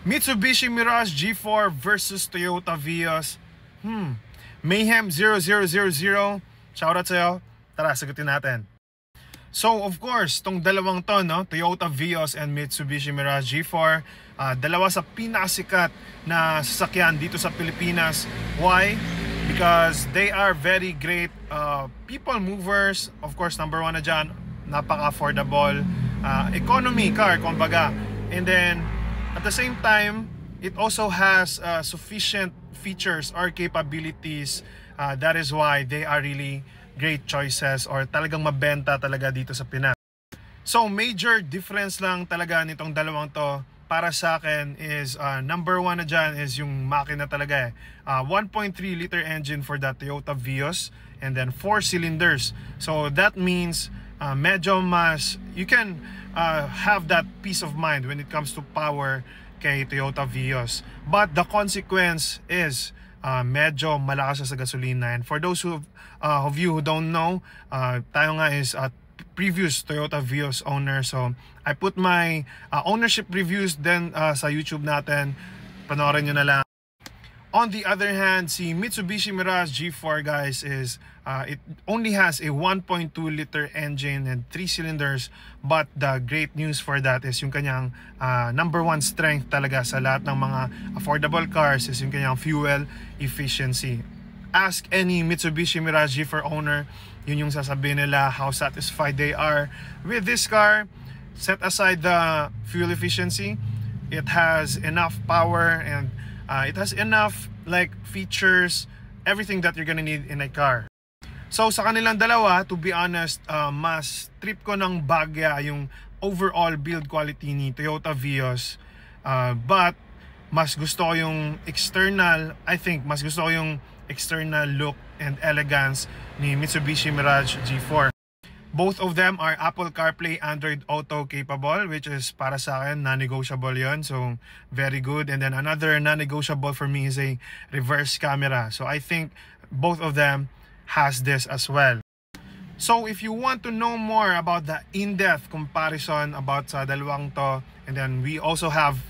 Mitsubishi Mirage G4 versus Toyota Vios. Mayhem 0000. Shoutout sa'yo. Tara, sagutin natin. So, of course, tong dalawang to, no? Toyota Vios and Mitsubishi Mirage G4, dalawa sa pinakasikat na sasakyan dito sa Pilipinas. Why? Because they are very great people movers. Of course, number one na dyan, napaka-affordable. Economy car, kumbaga. And then, at the same time, it also has sufficient features or capabilities. That is why they are really great choices or talagang mabenta talaga dito sa Pinas. So, major difference lang talaga nitong dalawang to para sa akin is number one na dyan is yung makina talaga 1.3 liter engine for the Toyota Vios and then 4 cylinders. So, that means medyo mas, you can have that peace of mind when it comes to power kay Toyota Vios. But the consequence is medyo malakas sa gasolina. And for those of you who don't know, tayo nga is previous Toyota Vios owner. So I put my ownership reviews then sa YouTube natin. Panoorin nyo na lang. On the other hand, si Mitsubishi Mirage G4 guys is it only has a 1.2 liter engine and 3 cylinders, but the great news for that is yung kanyang number one strength talaga sa lahat ng mga affordable cars is yung kanyang fuel efficiency. Ask any Mitsubishi Mirage G4 owner, yun yung sasabihin nila how satisfied they are with this car. Set aside the fuel efficiency, it has enough power and it has enough like features, everything that you're gonna need in a car. So sa kanilang dalawa, to be honest, mas trip ko ng bagya yung overall build quality ni Toyota Vios. But mas gusto ko yung external, I think mas gusto ko yung external look and elegance ni Mitsubishi Mirage G4. Both of them are Apple CarPlay Android Auto capable, which is para sa akin non-negotiable yon. So very good. And then another non-negotiable for me is a reverse camera. So I think both of them has this as well. So if you want to know more about the in-depth comparison about sa dalawang to, and then we also have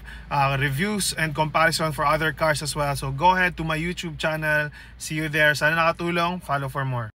reviews and comparison for other cars as well. So go ahead to my YouTube channel. See you there. Sana nakatulong. Follow for more.